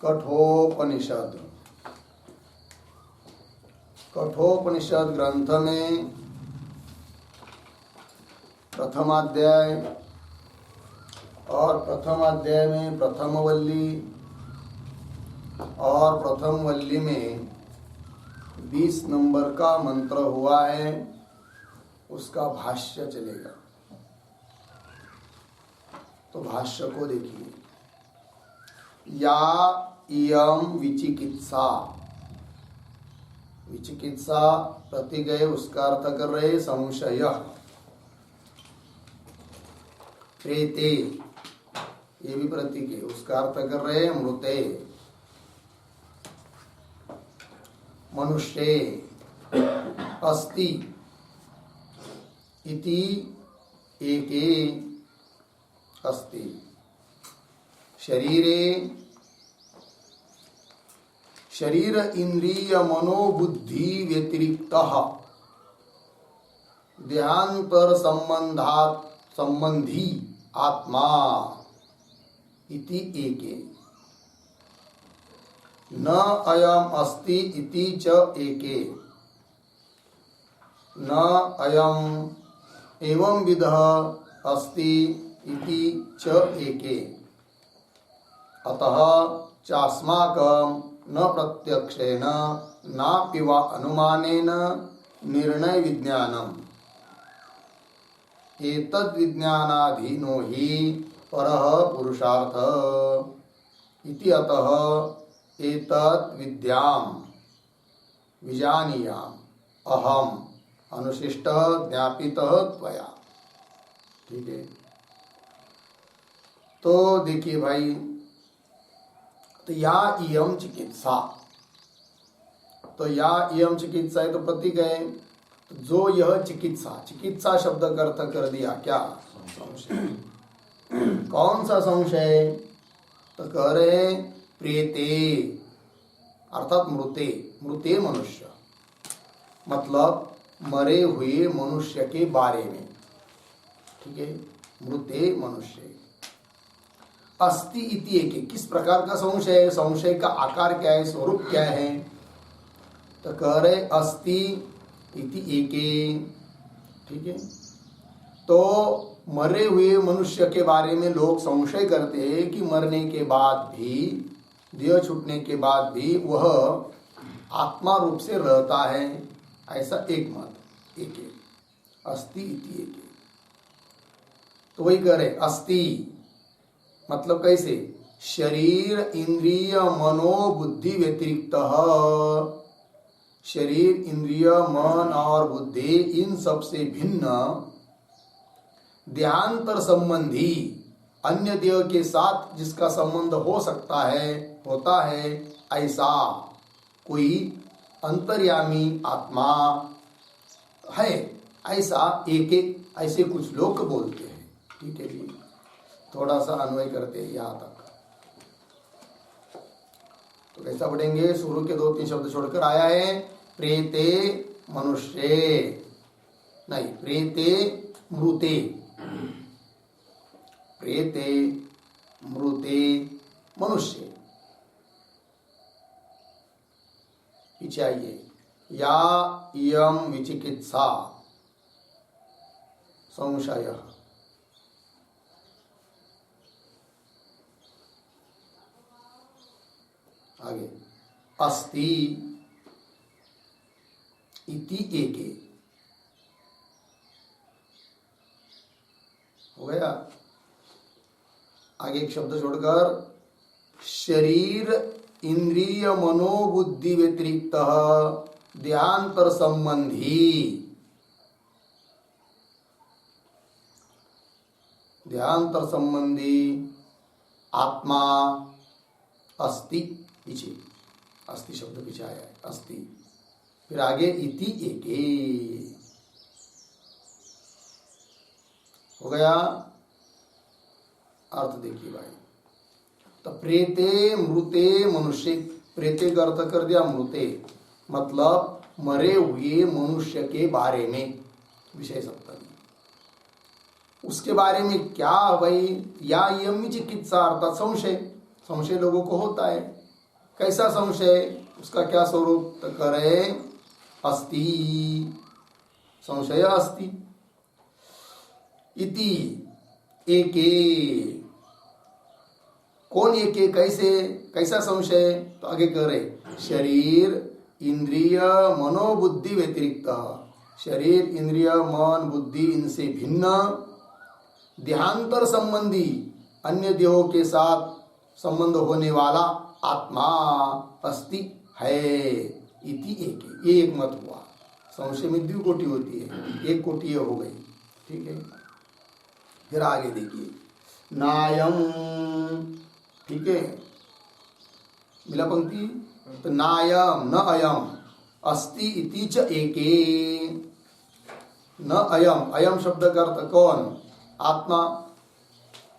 कठोपनिषद। कठोपनिषद ग्रंथ में प्रथम अध्याय और प्रथम अध्याय में प्रथम वल्ली और प्रथम वल्ली में 20 नंबर का मंत्र हुआ है, उसका भाष्य चलेगा। तो भाष्य को देखिए। या इयम विचिकित्सा, विचिकित्सा प्रतीक है, उसका अर्थ कर रहे संशय। प्रेते ये भी प्रतीक है, उसका अर्थ कर रहे मृते। मनुष्ये अस्ति इति एके अस्ति। शरीरे शरीर इंद्रिय मनोबुद्धि व्यतिरिक्तः देहांतर संबंधी आत्मा इति एके। न अयम अस्ति इति च एके। न अयम एवं विधः अस्ति इति च एके। अतः चास्माकं न प्रत्यक्षेन नापि वा अनुमानेन निर्णय विज्ञानम् एतद् विज्ञानाधीनो हि परः पुरुषार्थ इति। अतः एतद् विद्याम् विजानीयाम् अहम् अनुशिष्टः ज्ञापितः त्वया। ठीक है, तो देखिए भाई, तो या इयम चिकित्सा, तो या इयम चिकित्सा है तो प्रतीक है। तो जो यह चिकित्सा, चिकित्सा शब्द का अर्थ कर दिया क्या? संशय। कौन सा संशय? तो कह रहे प्रेते अर्थात मृते। मृते मनुष्य मतलब मरे हुए मनुष्य के बारे में। ठीक है, मृते मनुष्य। अस्ति इति एके, किस प्रकार का संशय है? संशय का आकार क्या है, स्वरूप क्या है? तो कह रहे अस्ति इति एके। ठीक है, तो मरे हुए मनुष्य के बारे में लोग संशय करते हैं कि मरने के बाद भी, देह छूटने के बाद भी वह आत्मा रूप से रहता है, ऐसा एक मत। एके अस्ति इति एके, तो वही कह रहे अस्ति मतलब कैसे? शरीर इंद्रिय मनोबुद्धि व्यतिरिक्त। शरीर इंद्रिय मन और बुद्धि इन सब से भिन्न देहांतर संबंधी, अन्य देह के साथ जिसका संबंध हो सकता है, होता है, ऐसा कोई अंतर्यामी आत्मा है, ऐसा एक एक ऐसे कुछ लोग बोलते हैं। ठीक है जी, थोड़ा सा अन्वय करते हैं यहाँ तक। तो कैसा पढ़ेंगे? शुरू के 2-3 शब्द छोड़कर आया है प्रेते मनुष्य, नहीं प्रेते मृते। प्रेते मृते मनुष्य। पीछे आइए। या इयम विचिकित्सा संशय। आगे अस्ति इति एके हो गया। आगे एक शब्द छोड़कर शरीर इंद्रिय मनोबुद्धि व्यतिरिक्त देहांतर संबंधी, देहांतर संबंधी आत्मा अस्ति। पीछे अस्ति शब्द पीछे आया है, अस्ति। फिर आगे इति एके हो गया। अर्थ देखिए भाई, तो प्रेते मृते मनुष्य, प्रेते का अर्थ कर दिया मृते, मतलब मरे हुए मनुष्य के बारे में, विषय सप्तमी। उसके बारे में क्या भाई? या यम चिकित्सा अर्थात संशय, संशय लोगों को होता है कैसा संशय, उसका क्या स्वरूप, तो करे अस्ति, संशय अस्ति इति एके। कौन एके, कैसे, कैसा संशय, तो आगे कह रहे शरीर इंद्रिय मनोबुद्धि व्यतिरिक्त, शरीर इंद्रिय मन बुद्धि इनसे भिन्न देहांतर संबंधी अन्य देहों के साथ संबंध होने वाला आत्मा अस्ति है इति एक, ये एक मत हुआ। संशय में द्वि कोटि होती है, एक कोटि ये हो गई, ठीक है। फिर आगे देखिए नायम, ठीक है, मिला पंक्ति, तो नायम न अयम अस्ति इति च एके, न अयम, अयम शब्द का अर्थ कौन, आत्मा,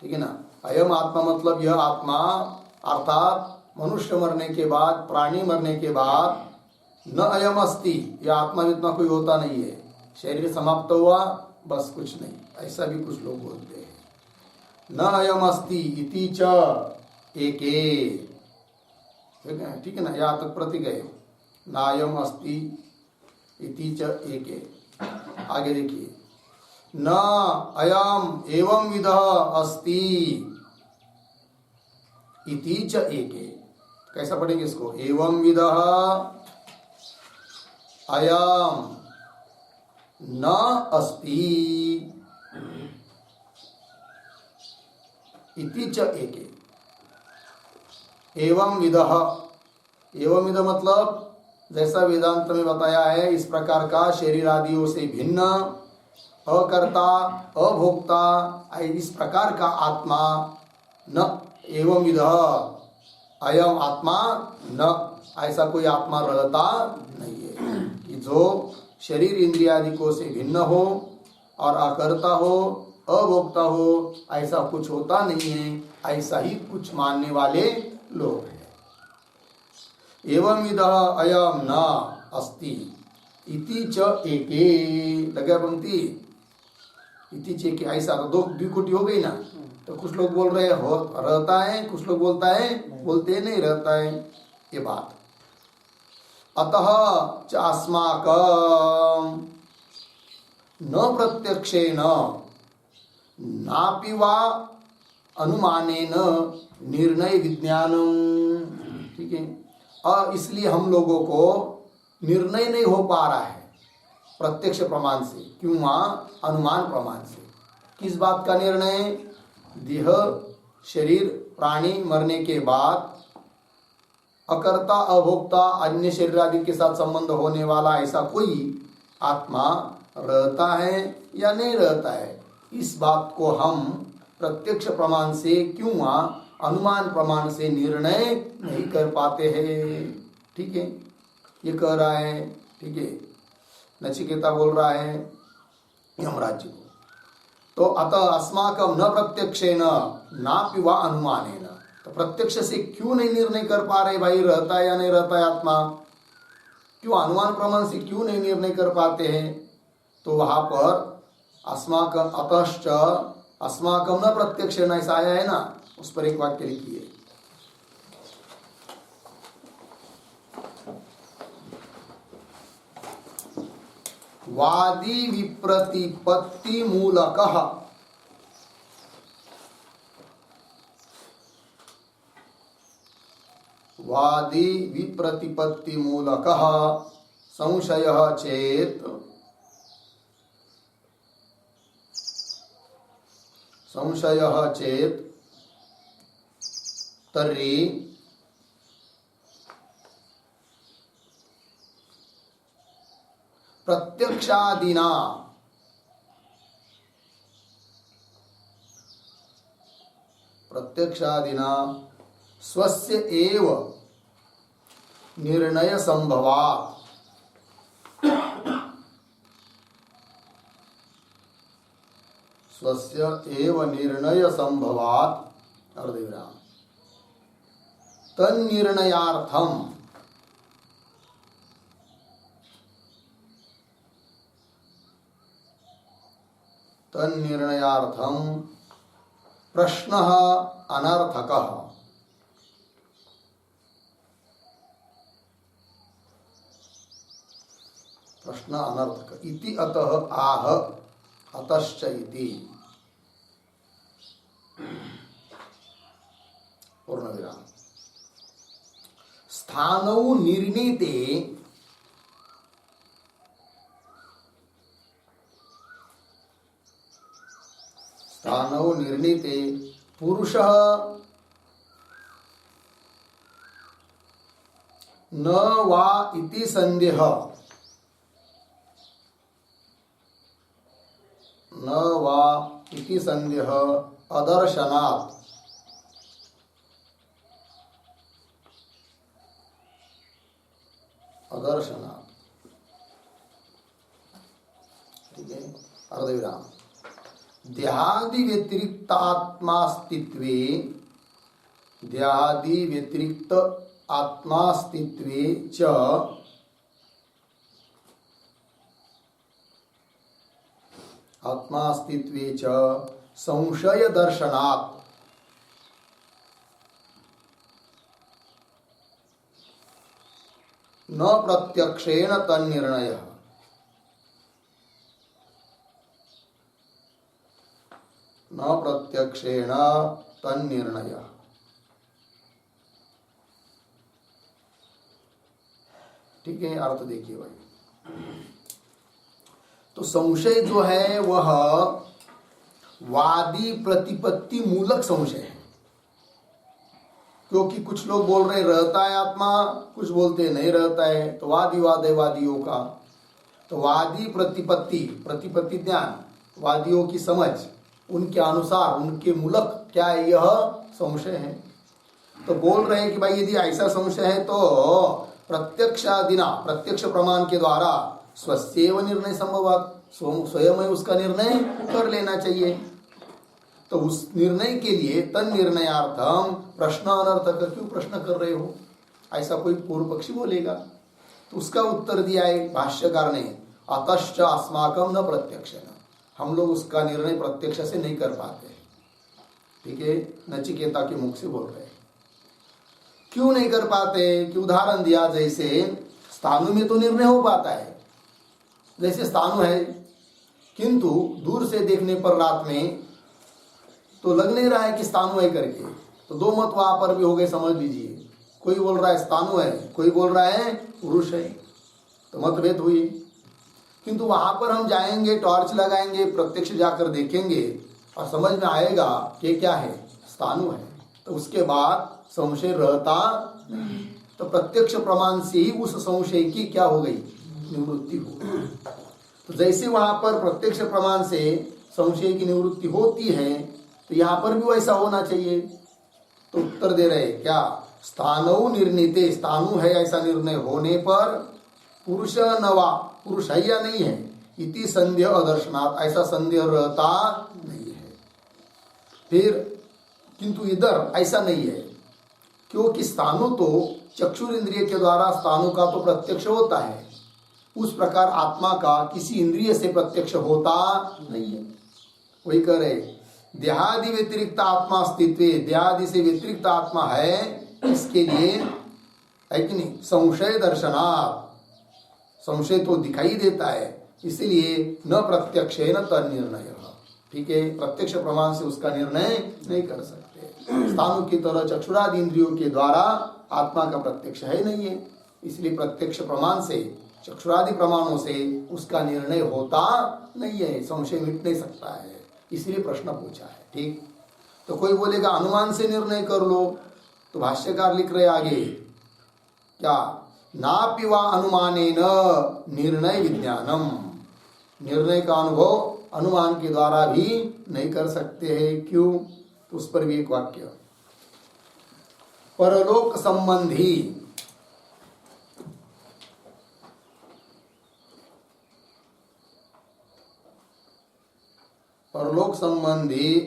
ठीक है ना। अयम आत्मा मतलब यह आत्मा, अर्थात मनुष्य मरने के बाद, प्राणी मरने के बाद, न अयम अस्ति, यह आत्मा इतना कोई होता नहीं है, शरीर समाप्त हुआ बस कुछ नहीं, ऐसा भी कुछ लोग बोलते हैं। न अयम अस्ति इति च एके, ठीक है ना, यहाँ तक प्रतीक है, नायम अस्ति इति च एके। आगे देखिए न अयम एवं विधः अस्ति इति च एके, कैसा पढ़ेंगे इसको, एवं विधः अयम न अस्ति इति च एके। एवं विधः, एवं विध मतलब जैसा वेदांत में बताया है, इस प्रकार का शरीर आदियों से भिन्न अकर्ता अभोक्ता, इस प्रकार का आत्मा न, एवं विध अयम आत्मा न, ऐसा कोई आत्मा रहता नहीं है कि जो शरीर इंद्रियादिकों से भिन्न हो और अकर्ता हो अभोक्ता हो, ऐसा कुछ होता नहीं है, ऐसा ही कुछ मानने वाले लोग हैं। एवं विधः अयम न अस्ति इति च एके, लगा पंक्ति, इति च एके, ऐसा तो दो द्विकोटि हो गई ना। तो कुछ लोग बोल रहे हो रहता है, कुछ लोग बोलता है बोलते नहीं रहता है, ये बात। अतः च अस्माकं न प्रत्यक्षेन नापि वा अनुमानेन निर्णय विज्ञानम, ठीक है। और इसलिए हम लोगों को निर्णय नहीं हो पा रहा है प्रत्यक्ष प्रमाण से, क्यों, वहाँ अनुमान प्रमाण से। किस बात का निर्णय, देह शरीर प्राणी मरने के बाद अकर्ता अभोक्ता अन्य शरीर आदि के साथ संबंध होने वाला ऐसा कोई आत्मा रहता है या नहीं रहता है, इस बात को हम प्रत्यक्ष प्रमाण से क्यों अनुमान प्रमाण से निर्णय नहीं कर पाते हैं, ठीक है, ये कह रहा है, ठीक है। नचिकेता बोल रहा है यमराज को, तो अतः अस्माकं न प्रत्यक्षेन नापि वा अनुमानेन, तो प्रत्यक्ष से क्यों नहीं निर्णय कर पा रहे भाई, रहता है या नहीं रहता है आत्मा, क्यों अनुमान प्रमाण से क्यों नहीं निर्णय कर पाते हैं। तो वहां पर अस्माकं अतश्च अस्माकं न प्रत्यक्षेन ऐसा आया है ना, उस पर एक वाक्य लिखिए, वादी विप्रतिपत्ति मूलकः, वादी विप्रतिपत्ति मूलकः संशयः चेत्, संशयः चेत् तर्हि प्रत्यक्षादिना स्वस्य एव निर्णय संभवात्, स्वस्य एव निर्णय संभवात् अर्धविराम तन्निर्णयार्थम, तन्निर्णयार्थम प्रश्नः अनर्थकः, प्रश्न अनर्थक। इति अतः आह अतश्च इति पूर्णविराम। स्थानौ निर्णीते पुरुषः न वा इति संदेह अदर्शनात् ठीक है, अर्धविराम। देहादि व्यतिरिक्त आत्मास्तित्वे च संशय दर्शनात् न प्रत्यक्षेण तन्निर्णयः। ठीक है, अर्थ देखिए भाई। तो संशय जो है वह वादी प्रतिपत्ति मूलक संशय है, क्योंकि कुछ लोग बोल रहे रहता है आत्मा, कुछ बोलते नहीं रहता है, तो वाद विवाद है वादियों का। तो वादी प्रतिपत्ति ज्ञान, वादियों की समझ, उनके अनुसार उनके मूलक क्या है, यह संशय है। तो बोल रहे हैं कि भाई यदि ऐसा संशय है तो प्रत्यक्ष प्रमाण के द्वारा स्वस्यैव निर्णय संभवात्, स्वयं उसका निर्णय कर लेना चाहिए। तो उस निर्णय के लिए तन्निर्णयार्थम प्रश्न अनर्थक, क्यों प्रश्न कर रहे हो, ऐसा कोई पूर्व पक्षी बोलेगा। तो उसका उत्तर दिया है भाष्यकार ने, अतश्च अस्माकं न प्रत्यक्षेण, हम लोग उसका निर्णय प्रत्यक्ष से नहीं कर पाते। ठीक है, नचिकेता के मुख से बोल रहे हैं। क्यों नहीं कर पाते? कि उदाहरण दिया, जैसे स्थानु में तो निर्णय हो पाता है, जैसे स्थानु है, किंतु दूर से देखने पर रात में तो लग नहीं रहा है कि स्थानु है करके। तो दो मत वहां पर भी हो गए, समझ लीजिए। कोई बोल रहा है स्थानु है, कोई बोल रहा है पुरुष है, तो मतभेद हुई। किंतु वहां पर हम जाएंगे, टॉर्च लगाएंगे, प्रत्यक्ष जाकर देखेंगे और समझ में आएगा कि क्या है, स्थानु है। तो उसके बाद संशय रहता नहीं। तो प्रत्यक्ष प्रमाण से ही उस संशय की क्या हो गई, निवृत्ति हो गई। तो जैसे वहां पर प्रत्यक्ष प्रमाण से संशय की निवृत्ति होती है, तो यहाँ पर भी वैसा होना चाहिए। तो उत्तर दे रहे क्या, स्थानौ निर्णीते, स्थानु है ऐसा निर्णय होने पर पुरुष नवा, पुरुष है या नहीं है, इति संदेह अदर्शनात्, ऐसा संदेह रहता नहीं है। फिर किंतु इधर ऐसा नहीं है, क्योंकि स्थानु तो चक्षुर इंद्रिय के द्वारा स्थानु का तो प्रत्यक्ष होता है, उस प्रकार आत्मा का किसी इंद्रिय से प्रत्यक्ष होता नहीं है। वही कह रहे, देहादि व्यतिरिक्त आत्मा अस्तित्व, देहादि से व्यतिरिक्त आत्मा है, इसके लिए है कि नहीं, संशय दर्शनात्, संशय तो दिखाई देता है, इसलिए न प्रत्यक्षेण तन्निर्णयः। ठीक है, प्रत्यक्ष प्रमाण से उसका निर्णय नहीं कर सकते। स्थानु की तरह चक्षुरादि इंद्रियों के द्वारा आत्मा का प्रत्यक्ष है नहीं है, इसलिए प्रत्यक्ष प्रमाण से, चक्षुरादि प्रमाणों से उसका निर्णय होता नहीं है, संशय मिट नहीं सकता है, इसलिए प्रश्न पूछा है। ठीक, तो कोई बोलेगा अनुमान से निर्णय कर लो, तो भाष्यकार लिख रहे आगे क्या, नापि वा अनुमानेन निर्णय विज्ञानम, निर्णय का अनुभव अनुमान के द्वारा भी नहीं कर सकते हैं। क्यों? तो उस पर भी एक वाक्य, परलोक संबंधी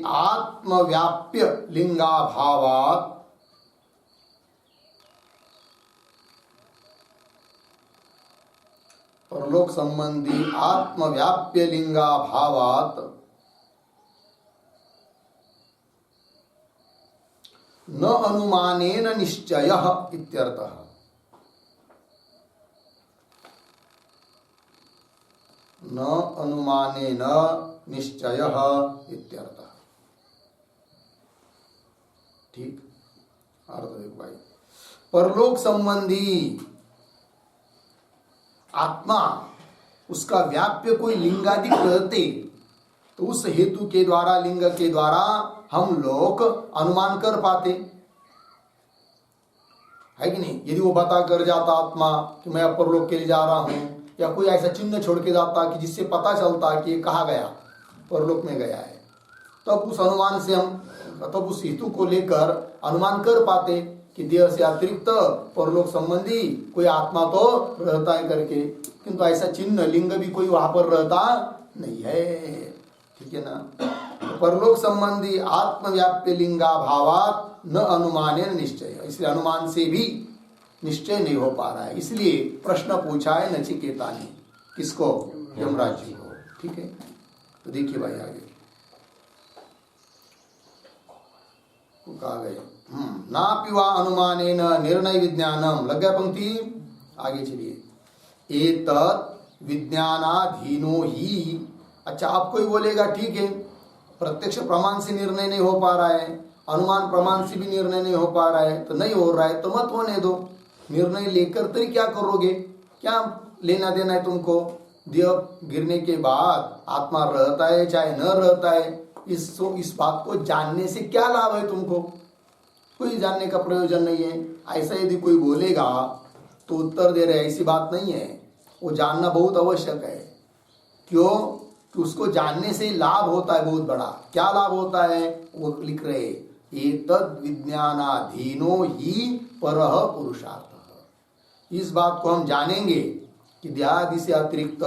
आत्मव्याप्य लिंगाभावात्, परलोक संबंधी आत्मव्याप्य लिंगाभावात् न अनुमानेन निश्चयः इत्यर्थः। न अनुमानेन निश्चयः इत्यर्थः। ठीक, अर्थ देखो भाई। परलोक संबंधी आत्मा उसका व्याप्य कोई लिंगादि रहते तो उस हेतु के द्वारा, लिंग के द्वारा हम लोग अनुमान कर पाते है कि नहीं। यदि वो बता कर जाता आत्मा कि मैं परलोक के लिए जा रहा हूं, या कोई ऐसा चिन्ह छोड़ के जाता कि जिससे पता चलता कि ये कहाँ गया, परलोक में गया है, तब उस अनुमान से हम, तब उस हेतु को लेकर अनुमान कर पाते कि देह से अतिरिक्त परलोक संबंधी कोई आत्मा तो रहता है करके। किंतु ऐसा चिन्ह लिंग भी कोई वहां पर रहता नहीं है। ठीक है ना। तो परलोक संबंधी आत्मव्याप्य लिंगा भावात न अनुमानेन निश्चय, इसलिए अनुमान से भी निश्चय नहीं हो पा रहा है। इसलिए प्रश्न पूछा है नचिकेता ने, किसको? यमराज जी को। ठीक है, तो देखिए भाई आगे कहा गए, ना पिवा अनुमानेन निर्णय विज्ञानम, लग गया पंक्ति, आगे चलिए। एतत् विज्ञानाधीनो ही। अच्छा, आप कोई बोलेगा ठीक है, प्रत्यक्ष प्रमाण से निर्णय नहीं हो पा रहा है, अनुमान प्रमाण से भी निर्णय नहीं हो पा रहा है, तो नहीं हो रहा है तो मत होने दो। निर्णय लेकर तो क्या करोगे, क्या लेना देना है तुमको? देह गिरने के बाद आत्मा रहता है चाहे न रहता है, इस बात को जानने से क्या लाभ है तुमको? कोई जानने का प्रयोजन नहीं है। ऐसा यदि कोई बोलेगा तो उत्तर दे रहे ऐसी बात नहीं है, वो जानना बहुत आवश्यक है। क्यों? कि उसको जानने से लाभ होता है बहुत बड़ा। क्या लाभ होता है वो लिख रहे, एतद् विज्ञानाधीनो ही परः पुरुषार्थः। इस बात को हम जानेंगे कि देहादि से अतिरिक्त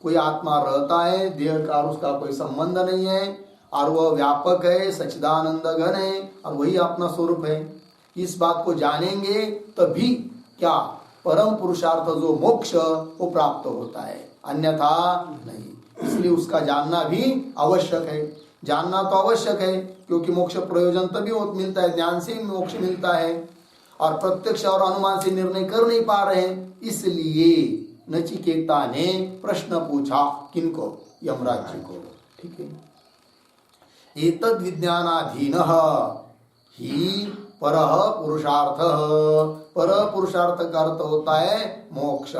कोई आत्मा रहता है, देह का उसका कोई संबंध नहीं है, और वह व्यापक है, सच्चिदानंद घन है, और वही अपना स्वरूप है। इस बात को जानेंगे तभी क्या परम पुरुषार्थ जो मोक्ष वो प्राप्त होता है, अन्यथा नहीं। इसलिए उसका जानना भी आवश्यक है। जानना तो आवश्यक है क्योंकि मोक्ष प्रयोजन तभी मिलता है, ज्ञान से मोक्ष मिलता है, और प्रत्यक्ष और अनुमान से निर्णय कर नहीं पा रहे हैं। इसलिए नचिकेता ने प्रश्न पूछा, किनको? यमराज जी को। ठीक है, एतद् विज्ञानाधीनः ही परः पुरुषार्थः। परः पुरुषार्थ का अर्थ होता है मोक्ष।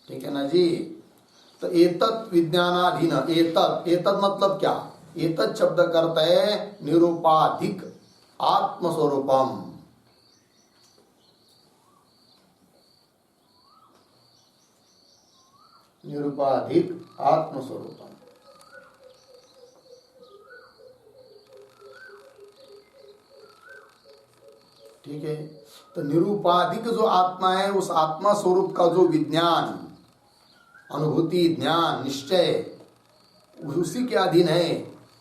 ठीक है ना जी। तो एतत् विज्ञानाधीन, एतत् मतलब क्या? एतत् शब्द का अर्थ है निरूपाधिक आत्मस्वरूपम। निरूपाधिक आत्मस्वरूपम। ठीक है, तो निरूपाधिक जो आत्मा है, उस आत्मा स्वरूप का जो विज्ञान, अनुभूति, ज्ञान, निश्चय, उसी के अधीन है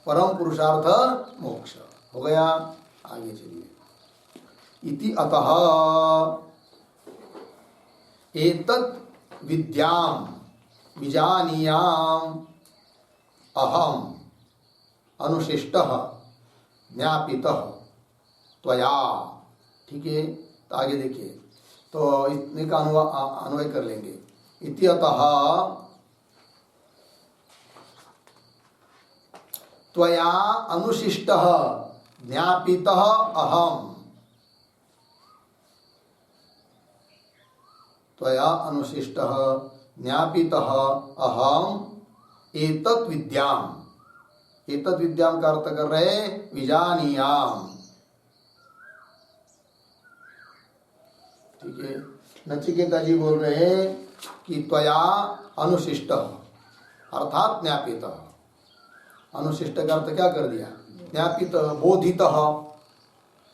परम पुरुषार्थ मोक्ष। हो गया, आगे चलिए। इति अतः एतत् विद्याम विजानीयाम अहम अनुशिष्टः ज्ञापितः त्वया। ठीक है, तो आगे देखिए, तो इतने का अन्वय कर लेंगे। इति अतः त्वया अनुशिष्टः ज्ञापितः अहम। त्वया अनुशिष्टः ज्ञापितः अहम एतत् विद्याम। एतत् विद्याम का अर्थ कर रहे विजानीयाम। ठीक है, नचिकेता जी बोल रहे हैं कि त्वया अनुशिष्ट अर्थात ज्ञापित। अनुशिष्ट का अर्थ क्या कर दिया? ज्ञापित, बोधित।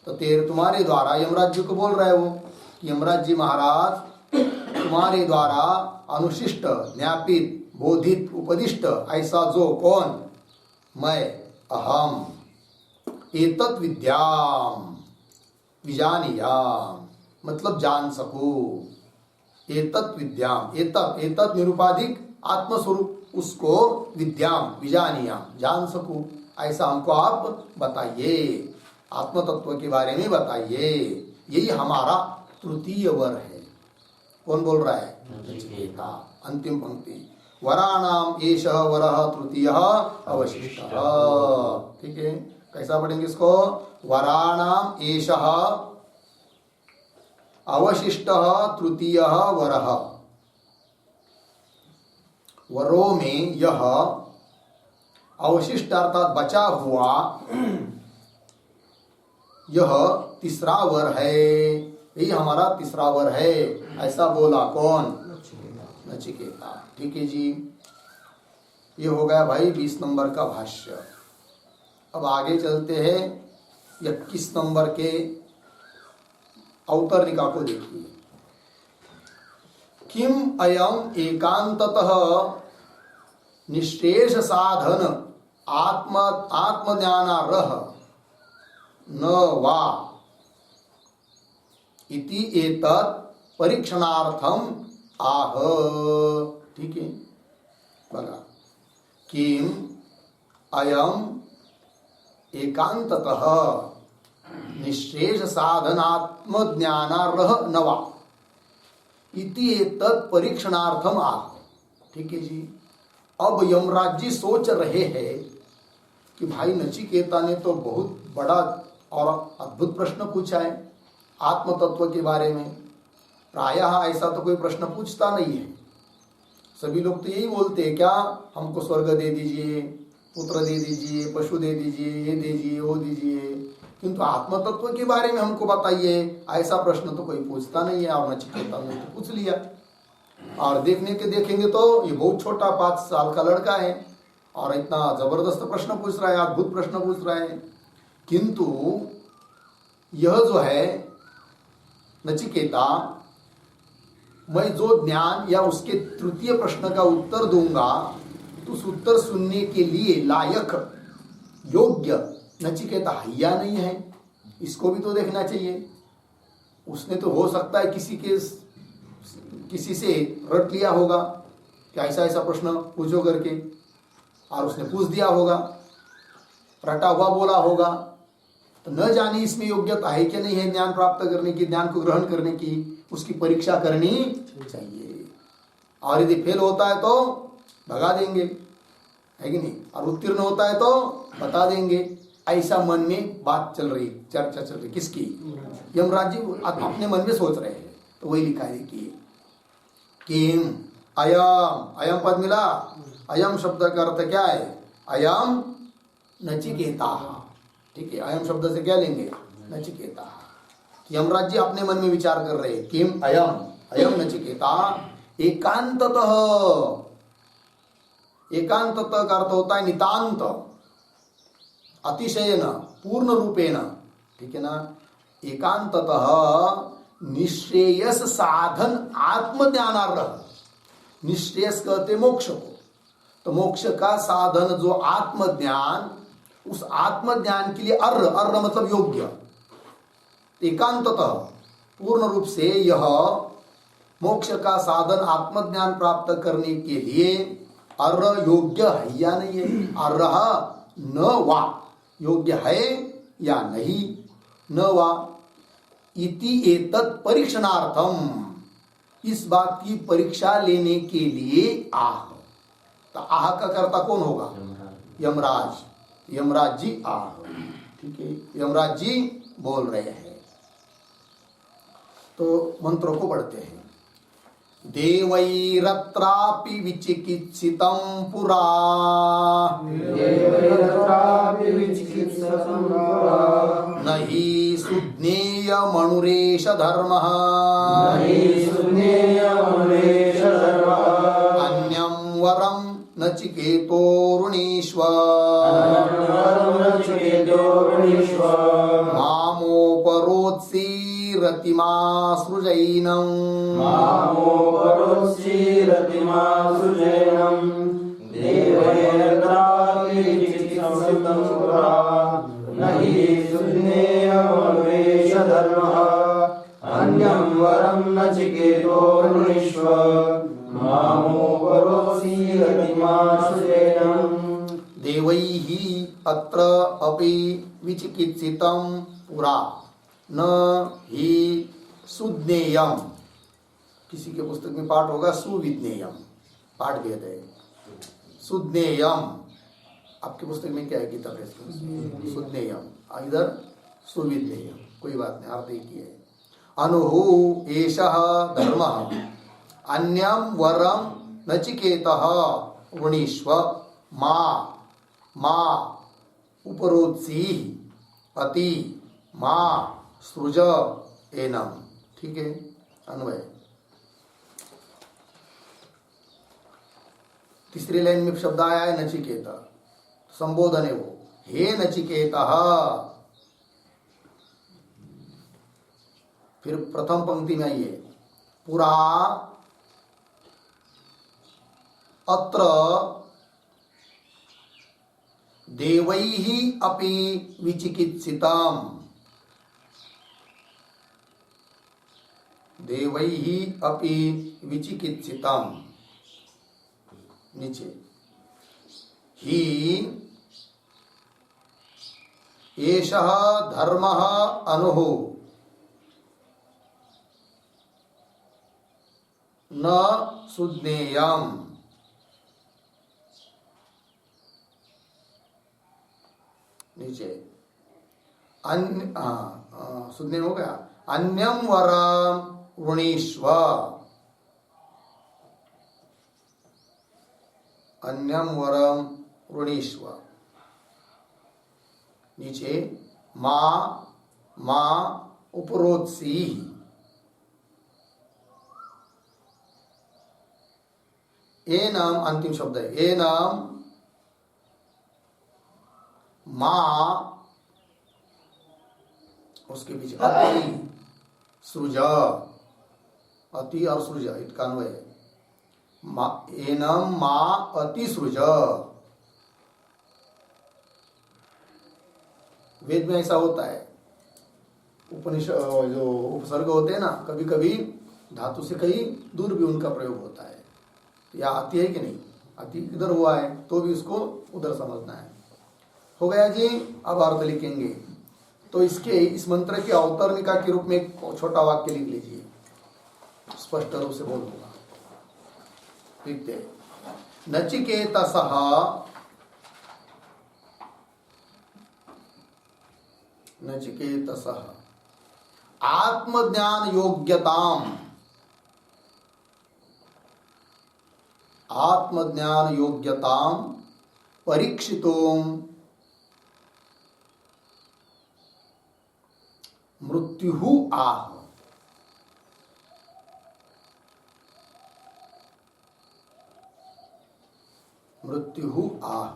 तो तुम्हारे द्वारा, यमराज जी को बोल रहे हो कि यमराज जी महाराज तुम्हारे द्वारा अनुशिष्ट, ज्ञापित, बोधित, उपदिष्ट ऐसा जो कौन? मैं, अहम एतत् विद्याम विजानीयाम, मतलब जान सकूं। एतत् विद्याम, एतत् निरूपाधिक आत्मस्वरूप, उसको विद्याम विजानीयाम जान सकूं, ऐसा हमको आप बताइए, आत्म तत्व के बारे में बताइए। यही हमारा तृतीय वर है। कौन बोल रहा है? नचिकेता। अंतिम पंक्ति, वराणाम एषः वरः तृतीयः अवशिष्टः। ठीक है, कैसा पढ़ेंगे इसको? वराणाम एषः अवशिष्टः तृतीयः वरः। वरों में यह अवशिष्ट अर्थात बचा हुआ यह तीसरा वर है, यही हमारा तीसरा वर है, ऐसा बोला कौन? नचिकेता। ठीक है जी, ये हो गया भाई 20 नंबर का भाष्य। अब आगे चलते हैं 21 नंबर के अवतरणिका को देखिए। किम अयम एकांततः निश्रेष साधन आत्मज्ञानार्ह न वा इति एतत् परीक्षणार्थम आह। ठीक है, बघा, किम अयम एकांततः निश्रेष साधनात्मज्ञानार्ह न वा इति एतत् परीक्षणार्थम आह। ठीक है जी, अब यमराज जी सोच रहे हैं कि भाई नचिकेता ने तो बहुत बड़ा और अद्भुत प्रश्न पूछा है आत्म तत्व के बारे में। प्रायः ऐसा तो कोई प्रश्न पूछता नहीं है, सभी लोग तो यही बोलते हैं, क्या हमको स्वर्ग दे दीजिए, पुत्र दे दीजिए, पशु दे दीजिए, ये दीजिए, वो दीजिए, किंतु आत्म तत्व के बारे में हमको बताइए, ऐसा प्रश्न तो कोई पूछता नहीं है। और नचिकेता ने तो पूछ लिया, और देखेंगे तो ये बहुत छोटा 5 साल का लड़का है और इतना जबरदस्त प्रश्न पूछ रहा है, अद्भुत प्रश्न पूछ रहा है। किंतु यह जो है नचिकेता, मैं जो ज्ञान या उसके तृतीय प्रश्न का उत्तर दूंगा तो उस उत्तर सुनने के लिए लायक योग्य नचिकेता है या नहीं है, इसको भी तो देखना चाहिए। उसने तो हो सकता है किसी से रट लिया होगा कि ऐसा ऐसा प्रश्न पूछो करके, और उसने पूछ दिया होगा, रटा हुआ बोला होगा, तो न जाने इसमें योग्यता है कि नहीं है ज्ञान प्राप्त करने की, ज्ञान को ग्रहण करने की, उसकी परीक्षा करनी चाहिए। और यदि फेल होता है तो भगा देंगे, है कि नहीं, और उत्तीर्ण होता है तो बता देंगे। ऐसा मन में बात चल रही, चर्चा चल रही, किसकी? यमराज जी अपने मन में सोच रहे हैं। तो वही लिखा है, देखिए, किम अयम, अयम पद मिला, अयम शब्द का अर्थ क्या है? अयम नचिकेता। ठीक है, अयम शब्द से क्या लेंगे? नचिकेता। यमराज जी अपने मन में विचार कर रहे हैं, किम अयम, अयम नचिकेता एकांततः, एकांततः का अर्थ होता है नितांत, अतिशयन, पूर्ण रूपेण। ठीक है ना, एकांततः निश्रेयस साधन आत्मज्ञानार्ह, निश्रेयस कहते मोक्ष को, तो मोक्ष का साधन जो आत्मज्ञान, उस आत्मज्ञान के लिए अर्ह, अर्ह मतलब योग्य, एकांततः पूर्ण रूप से यह मोक्ष का साधन आत्मज्ञान प्राप्त करने के लिए अर्ह योग्य है या नहीं है? अर्ह न वा, योग्य है या नहीं, न वा इति एतत् परीक्षणार्थम, इस बात की परीक्षा लेने के लिए आह। तो आह का कर्ता कौन होगा? यमराज, यमराज जी आह। ठीक है, यमराज जी बोल रहे हैं। तो मंत्रों को पढ़ते हैं। देवैरत्रापि विचिकित्सितं पुरा, न हि सुज्ञेयमनुरेष धर्मः, अन्यं वरं नचिकेतोरुणीष्व, मामोपरोत्सीरतिमासृजैनं, अन्यं वरं नचिकेतोरुणीष्व, मामोपरोत्सीरतिमासृजैनं। देवैः अत्र अपि विचिकित्सितं पुरा, न हि सुज्ञेयम, किसी के पुस्तक में पाठ होगा सुविज्ञेयम, पाठ भेद है। सुज्ञेयम, आपकी पुस्तक में क्या है गीता प्रेस में? सुज्ञेयम, इधर सुविज्ञेयम, कोई बात नहीं, अर्थ एक ही है। अनुहु एषः धर्मः अन्यं वरं नचिकेतः वृणीष्व मा उपरोत्सीः अति मा सृज एनम। ठीक है, अन्वय। तीसरी लाइन में शब्द आया है नचिकेता, संबोधन है वो, हे नचिकेता। फिर प्रथम पंक्ति में आइए, पुरा अत्र देवैः अपि विचिकित्सितम्, देवैः अपि विचिकित्सितम्। नीचे ही एषः धर्मः अनुः न सुज्ञेयम्। नीचे सुज्ञेय हो गया, अन्यं वरं वृणीष्व, अन्यं वरं वृणीष्व। नीचे मा उपरोत्सीः, एनम अंतिम शब्द है, एनम मां, उसके बीच अति सृज, अति और सृज इसका अन्वय है। एनम मां अति सृज। वेद में ऐसा होता है, उपनिषद जो उपसर्ग होते हैं ना, कभी कभी धातु से कहीं दूर भी उनका प्रयोग होता है। या अति है कि नहीं, अति इधर हुआ है तो भी उसको उधर समझना है। हो गया जी। अब अर्थ लिखेंगे, तो इसके इस मंत्र की अवतरणिका के रूप में एक छोटा वाक्य लिख लीजिए, स्पष्ट रूप से बोल दूंगा। लिखते नचिकेतसः नचिकेतसः आत्मज्ञान योग्यताम, आत्मज्ञान योग्यताम परीक्षितो मृत्यु आह। मृत्यु आह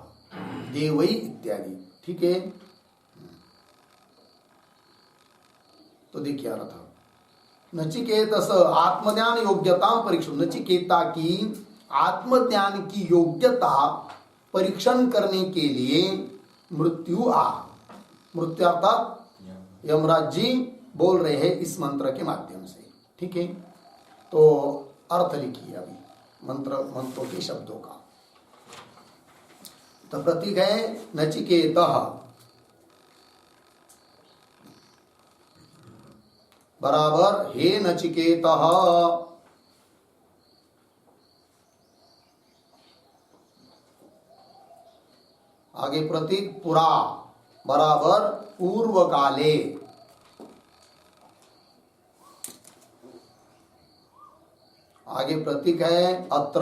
देवई इत्यादि। ठीक है, तो देखिए अर्थ, नचिकेतस आत्मज्ञान योग्यता परीक्षण, नचिकेता की आत्मज्ञान की योग्यता परीक्षण करने के लिए मृत्यु आ, मृत्यु अर्थात यमराज जी बोल रहे हैं इस मंत्र के माध्यम से। ठीक है, तो अर्थ लिखिए अभी मंत्रों के शब्दों का। तो प्रतीक है नचिकेतः बराबर हे नचिकेतः, आगे प्रतीक पुरा बराबर पूर्व काले, आगे प्रतीक है अत्र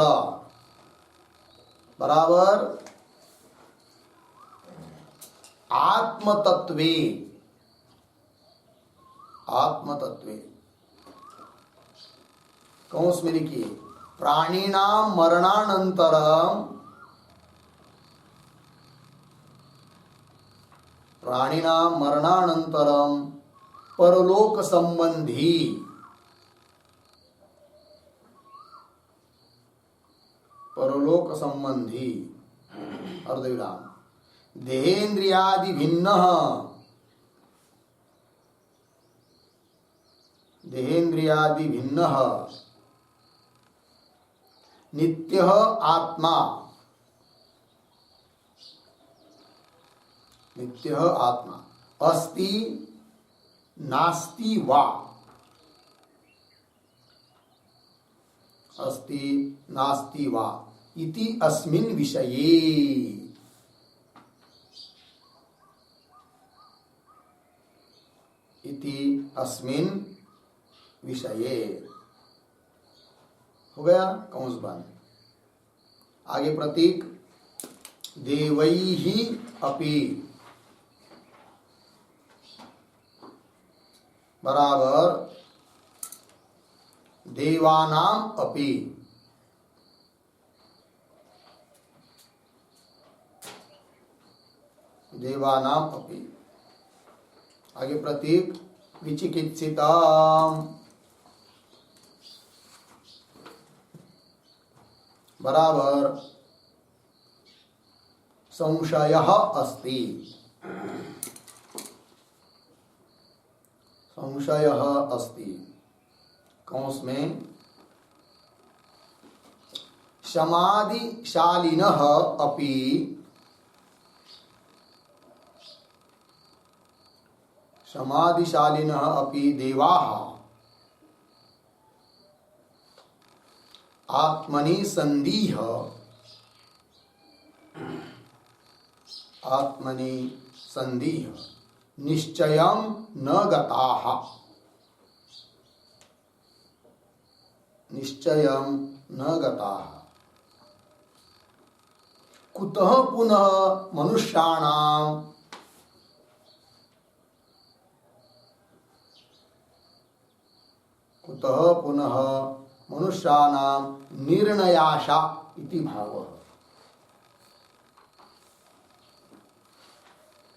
बराबर आत्मतत्वे, आत्मतत्वे कौंस में लिखिए प्राणिनाम मरणानंतरम, प्राणिनाम मरणानंतरम परलोक संबंधी, परलोक संबंधी अर्धविराम देहेन्द्रियादि भिन्न, देहेन्द्रियादि भिन्न नित्य आत्मा, नित्य आत्मा अस्ति नास्ति वा, अस्ति नास्ति वा इति अस्मिन् विषये। इति अस्मिन् विषये हो गया कंस बंद। आगे प्रतीक देवैहि अपि बराबर देवानाम अपि। देवानाम अपि। आगे प्रतीक विचिकित्सिताम् बराबर संशयः अस्ति। संशयः अस्ति कौंस में समाधिशालिनः अपि समाधिशालिनः अपि देवाः आत्मनि संदीह आत्मनि संदीह निश्चयं न गताः। निश्चयं न गताः। कुतः पुनः मनुष्याणां कुतः पुनः मनुष्याणां निर्णयाशा इति भावः।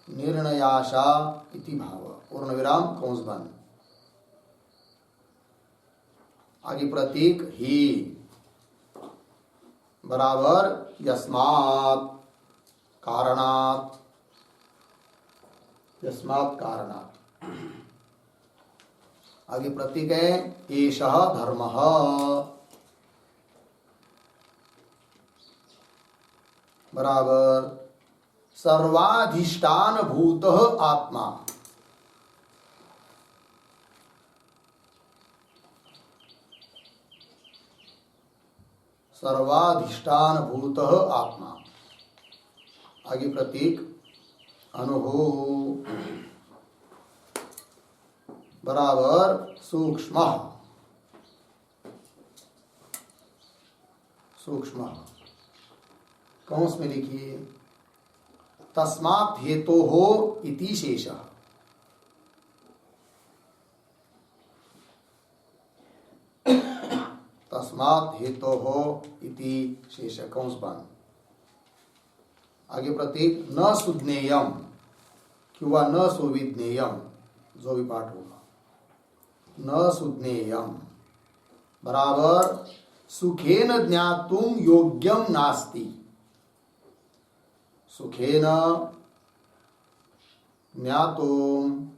निर्णयाशा इति भाव। पूर्ण विराम कंस बंद। आगे प्रतीक ही बराबर यस्मात् कारणात्। यस्मात् कारणात्। आगे प्रतीक है एषः धर्मः बराबर सर्वाधिष्ठान भूतः आत्मा। सर्वाधिष्ठान भूतः आत्मा। आगे प्रतीक अनुभूः बराबर सूक्ष्म। सूक्ष्म कंस में लिखिए तस्मात् हेतोः इति शेषः। तस्मात् हेतोः इति शेष कंस बंद। आगे प्रतीक न सुज्ञेयम किंवा न सुविज्ञेयम जो भी पाठ होगा। न सुज्ञेयम बराबर सुखेन ज्ञातुम योग्यम नास्ति। सुखेन ज्ञातुम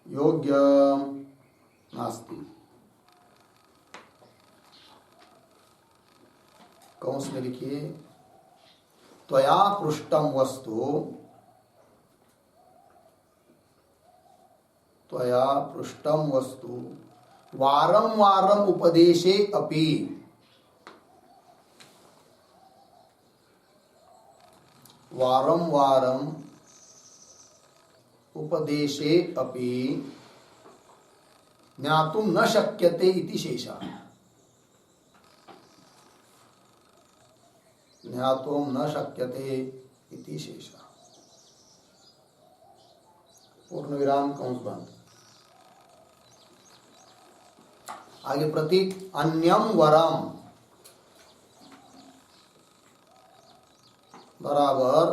योग्यम नास्ति। कंस में लिखिए त्वया पृष्टम वस्तु। त्वया पृष्टम वस्तु वारं वारं उपदेशे अपि। वारं वारं उपदेशे अपि ज्ञातुं न शक्यते इति शेषः। ज्ञातुं न शक्यते इति शेषः। पूर्ण विराम कंस बंद। आगे प्रतीक अन्यम वरम बराबर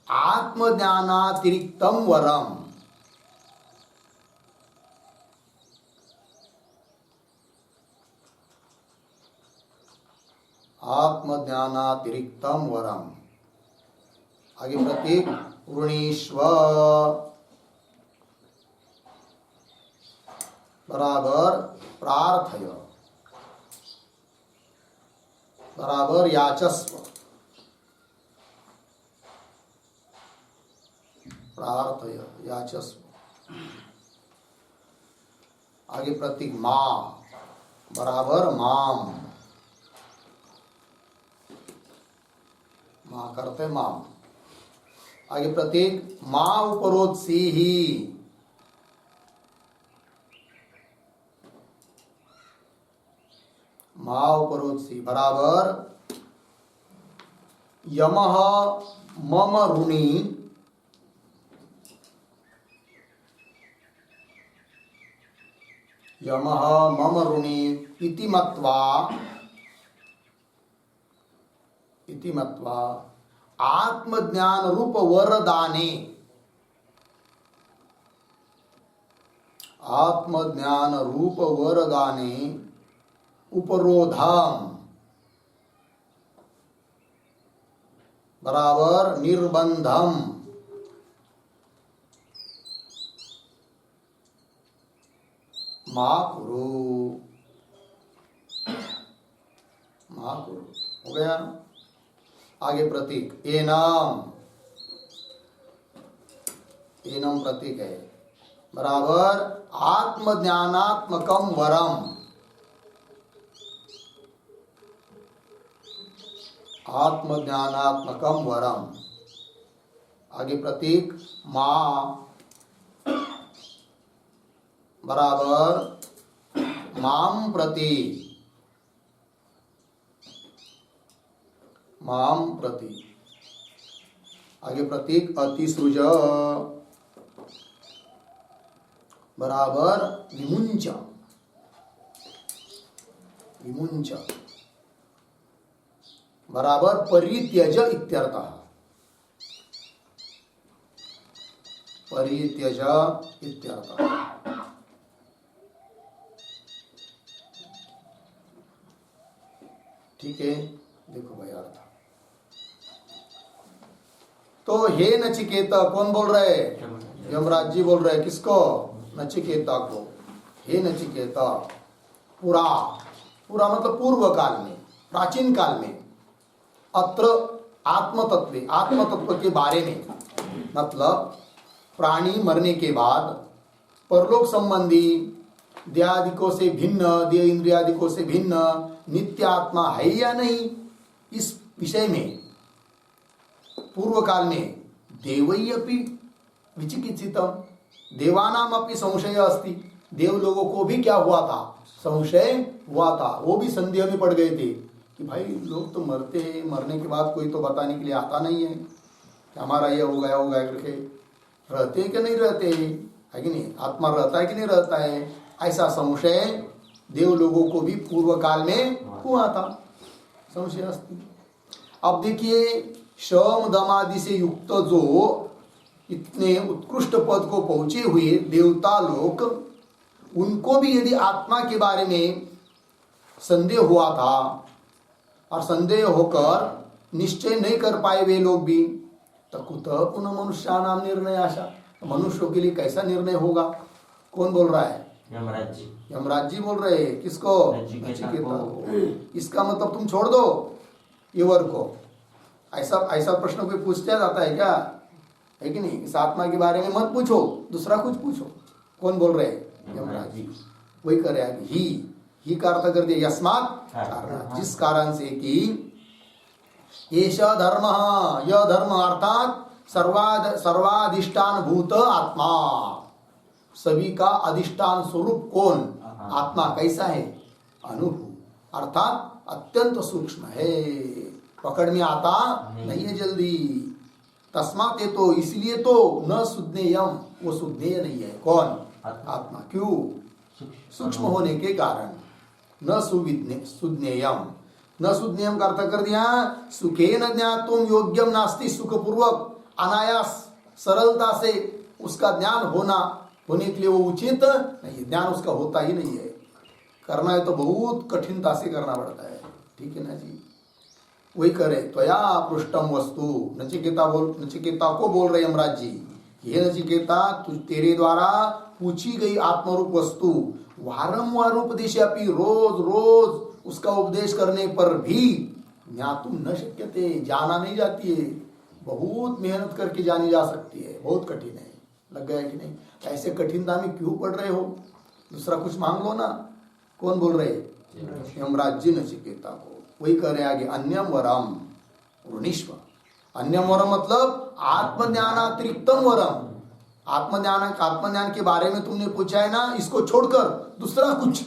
आत्मज्ञानातिरिक्तम वरम। आत्मज्ञानातिरिक्तम वरम। आगे प्रतीक वृणीष्व बराबर प्रार्थय बराबर याचस्व। प्रार्थय याचस्व। आगे प्रतीक मां बराबर माम माँ करते माम। आगे प्रतीक माँ उपरोत्सी ही, माँ उपरोत्सी बराबर यमः मम ऋणी यमः मम ऋणी इति मत्वा आत्मज्ञान रूप वरदाने, आत्मज्ञान रूप वरदाने उपरोधम बराबर निर्बंधम मां कुरु, मां कुरु हो गया। आगे प्रतीक एनम, एनम प्रतीक है बराबर आत्मज्ञानात्मकम वरम, आत्मज्ञानात्मकम वरम। आगे प्रतीक मां बराबर माम प्रति, माम प्रति। आगे प्रतीक अतिसृज बराबर विमुंच, विमुंच बराबर परित्यज इत्यर्थः, परित्यज इत्यर्थः। ठीक है, देखो भाई अर्थ। तो हे नचिकेता, कौन बोल रहे? यमराज जी बोल रहे। किसको? नचिकेता को। हे नचिकेता, पुरा, पुरा मतलब पूर्व काल में, प्राचीन काल में, अत्र आत्मतत्व, आत्मतत्व के बारे में, मतलब प्राणी मरने के बाद परलोक संबंधी देहादिकों से भिन्न, देह इंद्रियादिकों से भिन्न नित्य आत्मा है या नहीं, इस विषय में पूर्व काल में देवै अपि विचिकित्सितम, देवानाम अपि संशय अस्ति, देव लोगों को भी क्या हुआ था? संशय हुआ था। वो भी संदेह में पड़ गए थे कि भाई लोग तो मरते हैं, मरने के बाद कोई तो बताने के लिए आता नहीं है कि हमारा ये हो गया करके। रहते हैं कि नहीं रहते हैं, है कि नहीं? आत्मा रहता है कि नहीं रहता है, ऐसा संशय देव लोगों को भी पूर्व काल में हुआ था। संशय अस्ति। अब देखिए, शम दम आदि से युक्त जो इतने उत्कृष्ट पद को पहुंचे हुए देवता लोग, उनको भी यदि आत्मा के बारे में संदेह हुआ था और संदेह होकर निश्चय नहीं कर पाए वे लोग भी, तो कुतः पुनः मनुष्याणाम निर्णय आशा, मनुष्यों के लिए कैसा निर्णय होगा? कौन बोल रहा है? यमराज जी। यमराज जी बोल रहे हैं। किसको? नचिकेता को। इसका मतलब तुम छोड़ दो ये वर को। ऐसा ऐसा प्रश्न कोई पूछता जाता है क्या? है कि नहीं? इस आत्मा के बारे में मत पूछो, दूसरा कुछ पूछो। कौन बोल रहे हैं? यमराज जी। वही करे आगे, ही का अर्थ कर दिया यस्मात् कारण, जिस कारण से कि एष धर्म, यह धर्म अर्थात सर्वाधिष्ठान भूत आत्मा, सभी का अधिष्ठान स्वरूप कौन? आत्मा। कैसा है? अनुभव, अर्थात अत्यंत सूक्ष्म है, पकड़ में आता नहीं है जल्दी। तस्मात् ये तो, इसलिए तो न सुज्ञेयम, वो सुज्ञेय नहीं है। कौन? आत्मा। क्यों? सूक्ष्म होने के कारण। न सुज्ञेयम, न सुज्ञेयम का अर्थ कर दिया सुखेन ज्ञातुम योग्यम नास्ति, सुखपूर्वक अनायास सरलता से उसका ज्ञान होने के लिए वो उचित नहीं, ज्ञान उसका होता ही नहीं है। करना है तो बहुत कठिनता से करना पड़ता है। ठीक है ना जी? वही करे। त्वया पृष्ठम वस्तु, नचिकेता को बोल रहे यमराज जी, ये नचिकेता तेरे द्वारा पूछी गई आत्मरूप वस्तु वारंवार उपदेशापि, रोज रोज उसका उपदेश करने पर भी ज्ञातुम न शक्यते, जाना नहीं जाती है। बहुत मेहनत करके जानी जा सकती है, बहुत कठिन है। लग गया कि नहीं? ऐसे कठिनता में क्यों पढ़ रहे हो? दूसरा कुछ मांग लो ना। कौन बोल रहे? यमराज जी नचिकेता को। वही कह रहे आगे, अन्यम वरम ऋणीश्व, अन्यम वरम मतलब आत्मज्ञानातिरिक्तम वरम। आत्मज्ञान के बारे में तुमने पूछा है ना, इसको छोड़कर दूसरा कुछ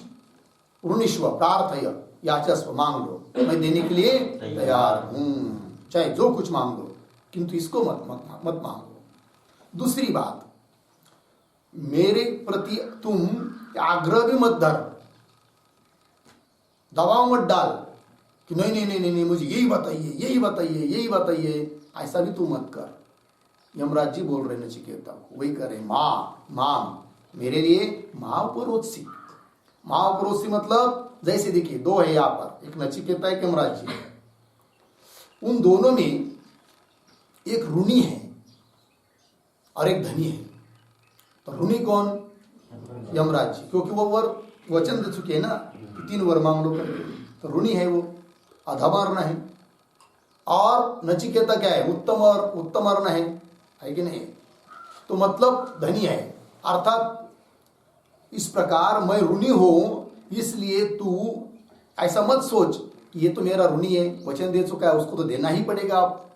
ऋणीश्व प्रार्थय याचस्व, मांग लो, मैं देने के लिए तैयार हूं, चाहे जो कुछ मांग लो, किंतु इसको मत मांगो। दूसरी बात, मेरे प्रति तुम आग्रह भी मत धर, दबाव मत डाल कि नहीं नहीं नहीं नहीं मुझे यही बताइए यही बताइए यही बताइए, ऐसा भी तू मत कर। यमराज जी बोल रहे नचिकेता को, वही करे माम मेरे लिए महापरोत्सी। महापरोत्सी मतलब जैसे देखिए दो है यहां पर, एक नचिकेता एक यमराज जी, उन दोनों में एक ऋणी है और एक धनी है। तो ऋणी कौन? यमराज जी, क्योंकि वो वर वचन दे चुके हैं ना कि 3 वर मांग लो करके, तो ऋणी है वो, अधमर्ण है। और नचिकेता क्या है? उत्तमर्ण है कि नहीं? तो मतलब धनी है, अर्थात इस प्रकार मैं ऋणी हूं, इसलिए तू ऐसा मत सोच कि ये तो मेरा ऋणी है, वचन दे चुका है, उसको तो देना ही पड़ेगा आप,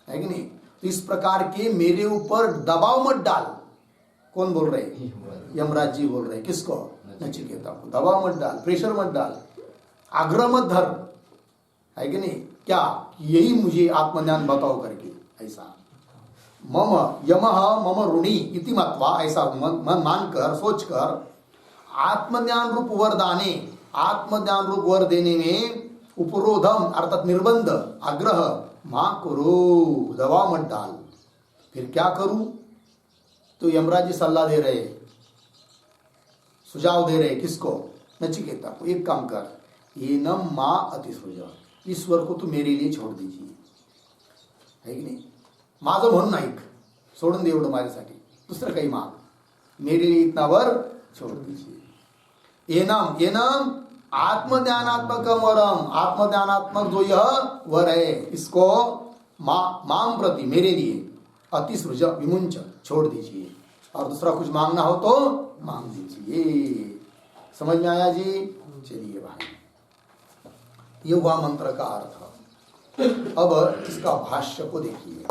है कि नहीं? तो इस प्रकार के मेरे ऊपर दबाव मत डाल। कौन बोल रहे? यमराज जी बोल रहे। किसको? नचिकेता को। दबाव मत डाल, प्रेशर मत डाल, आग्रह मत धर, है कि नहीं? क्या यही मुझे आत्मज्ञान बताओ करके, ऐसा मम यमः मम ऋणी इति मत्वा, ऐसा मन मानकर सोचकर आत्मज्ञान रूप वरदाने, आत्मज्ञान रूप वर देने में उपरोधम अर्थात निर्बंध, आग्रह मां करो, दबाव मत डाल। फिर क्या करूं? तो यमराज जी सलाह दे रहे, सुझाव दे रहे। किसको? नचिकेता को। एक काम कर, ये न मां अतिसृज, ईश्वर को तू मेरे लिए छोड़ दीजिए, है की नाही? माझं म्हणून ऐक, सोडून दे एवढं माझ्यासाठी, दुसरं काही माग, मेरे लिए इतना वर छोड़ दीजिए। एनम आत्मज्ञानात्मक वरम, आत्मज्ञानात्मक जो यह वर है, इसको माम प्रति मेरे लिए अतिसृज विमुंच छोड़ दीजिए, और दूसरा कुछ मांगना हो तो मांग दीजिए। समझ में आया जी? चलिए भाई, ये हुआ मंत्र का अर्थ। अब इसका भाष्य को देखिए।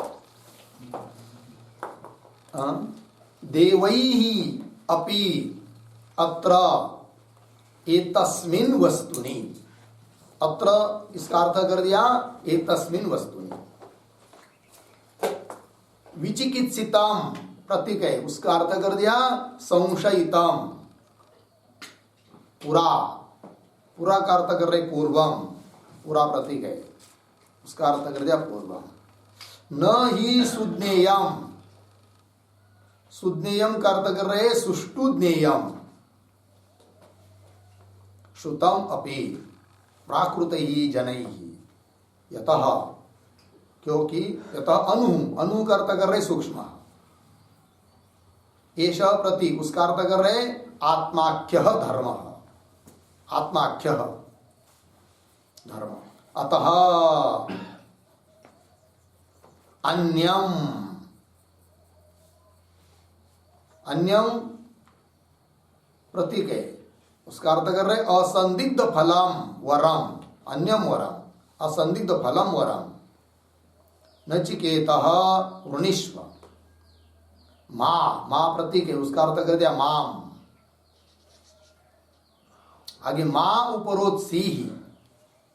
देवैहि अपि अत्र एतस्मिन् वस्तुनि, अत्र इसका अर्थ कर दिया एतस्मिन् वस्तुनि। विचिकित्सितम प्रतीक है, उसका अर्थ कर दिया संशयितम, पूरा का अर्थ कर रहे पूर्वम, पूरा प्रतीक है, उसका अर्थ कर दिया पूर्वम। न ही सुज्ञेयम, सुज्ञेयम का अर्थ कर रहे सुष्टु ज्ञेयम, श्रुतम अपि प्राकृत ही जनैः यतः, क्योंकि यतः अनु का अर्थ कर रहे सूक्ष्म, एष प्रतीक उसका अर्थ कर रहे आत्माख्य धर्म, आत्माख्य धर्म। अतः अन्यम, अन्यम प्रतीक है, उसका अर्थ कर रहे असंदिग्ध फलम वरम, अन्यम वरम असंदिग्ध फलम वरम नचिकेतः ऋणीष्व। मां प्रतीक है, उसका अर्थ कर दिया माम, आगे मां उपरोधसी,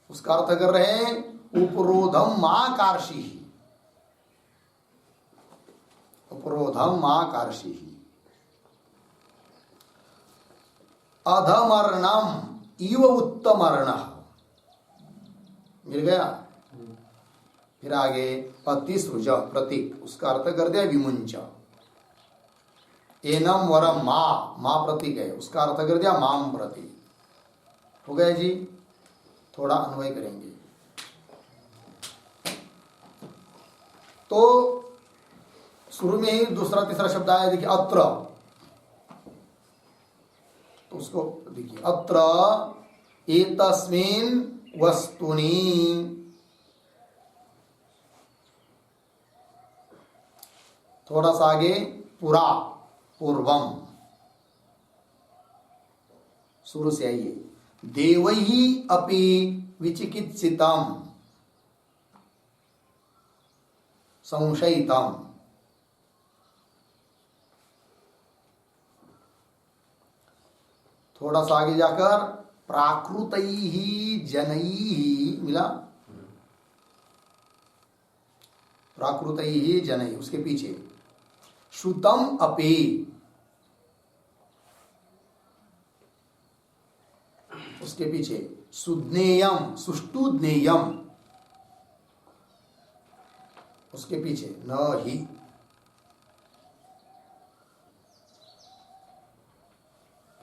उसका अर्थ कर रहे हैं उपरोधम मां कार्षी, उपरोधम मां कार्षी। अधमर्णम इव उत्तमर्ण, मिल गया। फिर आगे अतिसृज प्रतीक, उसका अर्थ कर दिया विमुंच। एनम वरम मां प्रतीक है, उसका अर्थ कर दिया माम प्रतीक। हो गया जी? थोड़ा अन्वय करेंगे तो शुरू में ही दूसरा तीसरा शब्द आया, देखिए अत्र, तो उसको देखिए अत्र एतस्मिन् वस्तुनि, थोड़ा सा आगे पुरा, पूर्वम, शुरू से आइए। देवैहि अपि विचिकित्सितम, संशयितम। थोड़ा सा आगे जाकर प्राकृतैहि जनैहि मिला, प्राकृतैहि जनैहि, उसके पीछे श्रुतम अपि, उसके पीछे सुज्ञेयम, सुष्टु ज्ञेयम, उसके पीछे न ही,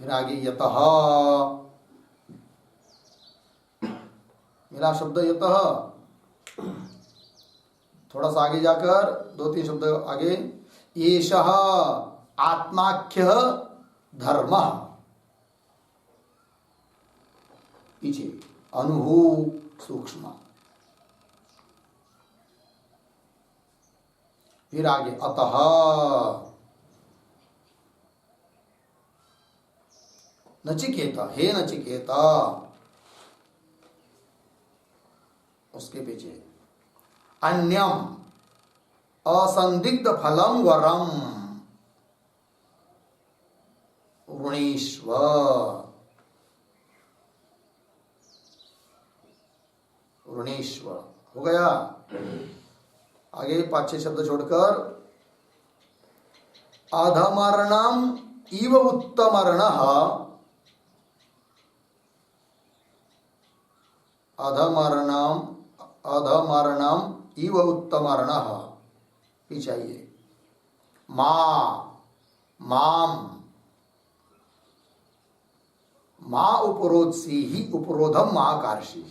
फिर आगे यतः मिला शब्द यतः। थोड़ा सा आगे जाकर 2-3 शब्द आगे एषः आत्माख्यः धर्मः, पीछे अनुहु सूक्ष्म, फिर आगे अतः, नचिकेत, हे नचिकेत, उसके पीछे अन्यम असंदिग्ध फलम वरम वृणीष्व, वृणीष्व हो गया। आगे 5-6 शब्द छोड़कर अधमर्णम इव उत्तमर्णः, अधमर्णम, अधमर्णम इव उत्तमर्णः, पीछे आइए माम, माँ उपरोधसी ही उपरोधम माँ कार्षी,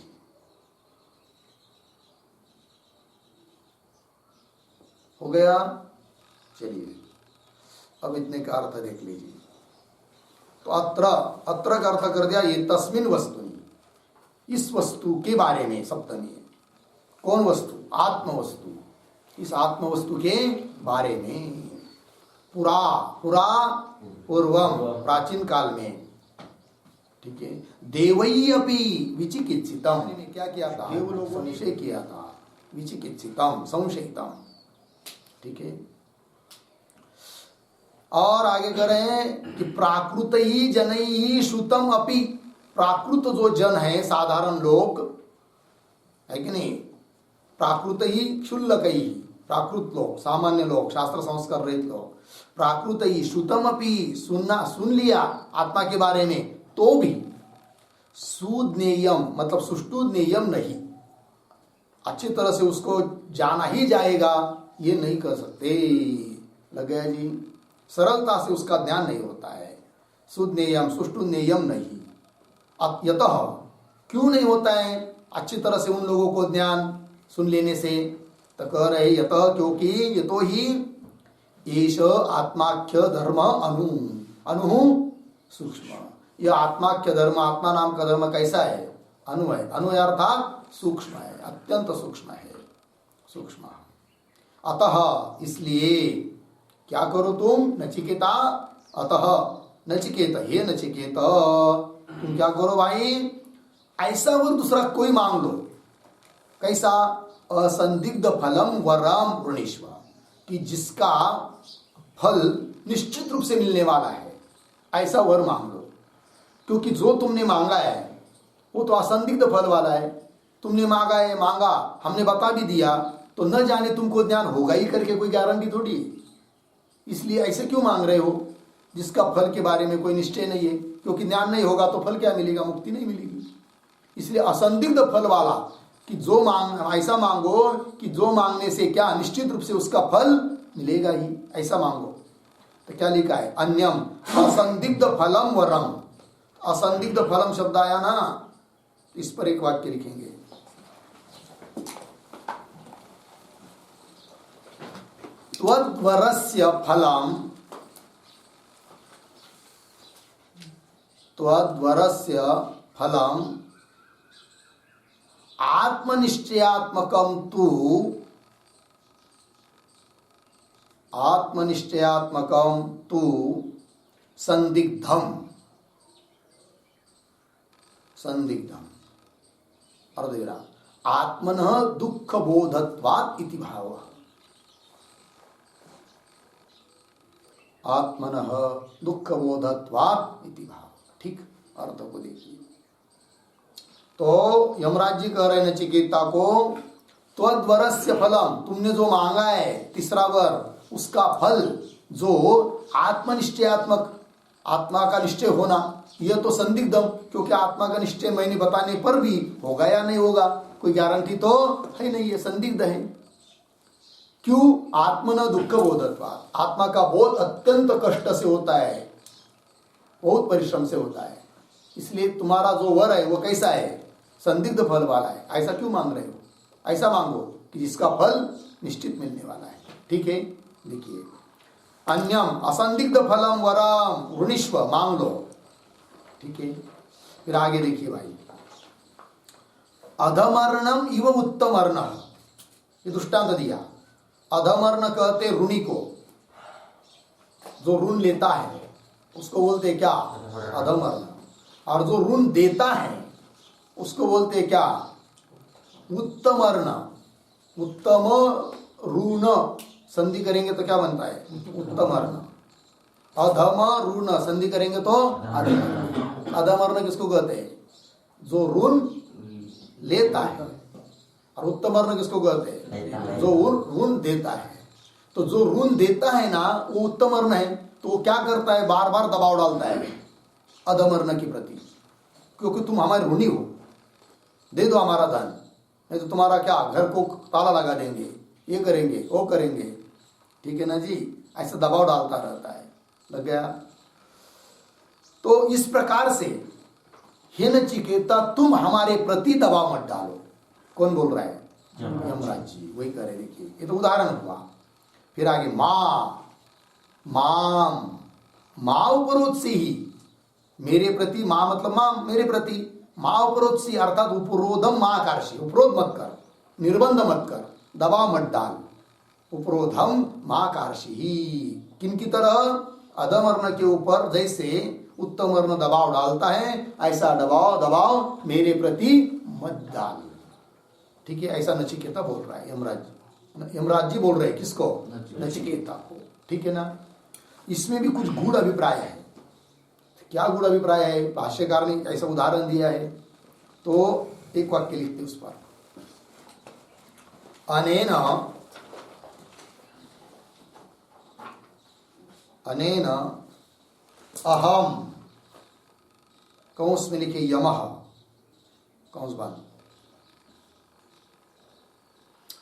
हो गया। चलिए अब इतने का अर्थ देख लीजिए। तो अत्र, अत्र का अर्थ कर दिया ये तस्मिन वस्तुनि, इस वस्तु के बारे में, सप्तमी है। कौन वस्तु? आत्म वस्तु। इस आत्म वस्तु के बारे में, पुरा, पुरा पूर्वम, प्राचीन काल में, ठीक है। देवई अपि विचिकित्सितम, ने क्या किया था? देव लोगों ने निश्चय किया था, विचिकित्सितम, संशयितम, ठीक है। और आगे करें कि प्राकृत ही जन ही श्रुतम अपि, प्राकृत जो जन है, साधारण लोग है कि नहीं, प्राकृत ही क्षुल्लक ही, प्राकृत लोग, सामान्य लोग, शास्त्र संस्कार रहित लोग, प्राकृत ही श्रुतम अपि, सुनना, सुन लिया आत्मा के बारे में, तो भी सुज्ञेयम मतलब सुष्टु ज्ञेयम नहीं, अच्छी तरह से उसको जाना ही जाएगा ये नहीं कर सकते। लग गया जी? सरलता से उसका ज्ञान नहीं होता है। सुज्ञेयम, सुष्टु ज्ञेयम नहीं। यतः, क्यों नहीं होता है अच्छी तरह से उन लोगों को ज्ञान सुन लेने से? तो कह रहे यतः, क्योंकि यतो ही एष आत्माख्य धर्म अनु, अनु सूक्ष्म। यह आत्माख्य धर्म, आत्मा नाम का धर्म कैसा है? अनु है। अनु अर्थात सूक्ष्म है, अत्यंत सूक्ष्म है, सूक्ष्म। अतः इसलिए क्या करो तुम नचिकेता? अतः नचिकेत, हे नचिकेत, तुम क्या करो भाई? ऐसा वर दूसरा कोई मांग लो। कैसा? असंदिग्ध फलम वरम वृणीष्व, कि जिसका फल निश्चित रूप से मिलने वाला है, ऐसा वर मांग लो। क्योंकि जो तुमने मांगा है वो तो असंदिग्ध फल वाला है। तुमने मांगा है, मांगा, हमने बता भी दिया, तो न जाने तुमको ज्ञान होगा ही करके कोई गारंटी थोड़ी। इसलिए ऐसे क्यों मांग रहे हो जिसका फल के बारे में कोई निश्चय नहीं है? क्योंकि ज्ञान नहीं होगा तो फल क्या मिलेगा? मुक्ति नहीं मिलेगी। इसलिए असंदिग्ध फल वाला, कि जो मांग, ऐसा मांगो कि जो मांगने से क्या निश्चित रूप से उसका फल मिलेगा ही, ऐसा मांगो। तो क्या लिखा है? अन्यम असंदिग्ध फलम वरम। असंदिग्ध फलम शब्द आया ना, इस पर एक वाक्य लिखेंगे। त्वद्वरस्य फलम, त्वद्वरस्य फलम आत्मनिश्चयात्मकम तु, आत्मनिश्चयात्मकम तु संदिग्धम, संदिग्धम और देरा आत्मनः दुख बोधत्वात् इति भाव। आत्मनः दुःखबोधत्वात् इति भाव। ठीक, अर्थ को देखिए। तो यमराज जी कह रहे नचिकेता को, त्वद्वरस्य फलम, तुमने जो मांगा है तीसरा वर, उसका फल जो आत्मनिश्चयात्मक, आत्मा का निश्चय होना, यह तो संदिग्धम, क्योंकि आत्मा का निश्चय मैंने बताने पर भी होगा या नहीं होगा, कोई गारंटी तो है नहीं, ये संदिग्ध है। क्यों? आत्मन दुख बोधत्वा, आत्मा का बोध अत्यंत कष्ट से होता है, बहुत परिश्रम से होता है, इसलिए तुम्हारा जो वर है वो कैसा है? संदिग्ध फल वाला है। ऐसा क्यों मांग रहे हो? ऐसा मांगो कि जिसका फल निश्चित मिलने वाला है। ठीक है, देखिए, अन्यम असंदिग्ध फलम वरम ऋणीष्व, मांग लो। ठीक है, फिर आगे देखिए भाई, अधमर्णम इव उत्तमर्ण, ये दृष्टांत दिया। अधमर्ण कहते ऋणी को, जो ऋण लेता है उसको बोलते क्या? अधमर्ण। और जो ऋण देता है उसको बोलते क्या? उत्तमर्ण। उत्तम ऋण संधि करेंगे तो क्या बनता है? उत्तमर्ण। अधम ऋण संधि करेंगे तो अधमर्ण। अधमर्ण किसको कहते हैं? जो ऋण लेता है। और उत्तमर्ण किसको कहते हैं? जो ऋण देता है। तो जो ऋण देता है ना, वो उत्तमर्ण है। तो वो क्या करता है? बार बार दबाव डालता है अधमर्ण के प्रति, क्योंकि तुम हमारे ऋणी हो, दे दो हमारा धन, नहीं तो तुम्हारा क्या, घर को ताला लगा देंगे, ये करेंगे, वो करेंगे। ठीक है ना जी, ऐसा दबाव डालता रहता है। लग गया? तो इस प्रकार से हे नचिकेता, तुम हमारे प्रति दबाव मत डालो। कौन बोल रहा है? यमराज जी वही करे। देखिए, ये तो उदाहरण हुआ। फिर आगे, मां उपरोध से ही, मेरे प्रति, मां मतलब मां, मेरे प्रति, मां उपरोध से अर्थात उपरोधम मां आकर्षी, उपरोध मत कर, निर्बंध मत कर, दबाव मत डाल। उपरोधम मां आकर्षी ही, किन की तरह? अधमर्ण के ऊपर जैसे उत्तमर्ण दबाव डालता है, ऐसा दबाव मेरे प्रति मत डाल। ठीक है, ऐसा नचिकेता बोल रहा है यमराज जी बोल रहे हैं। किसको? नचिकेता को। ठीक है ना? इसमें भी कुछ गूढ़ अभिप्राय है। क्या गूढ़ अभिप्राय है? भाष्यकार ने ऐसा उदाहरण दिया है, तो एक वाक्य लिखते उस पर। अनेन अहम, कौंस में लिखे यमः, कौंस बंद,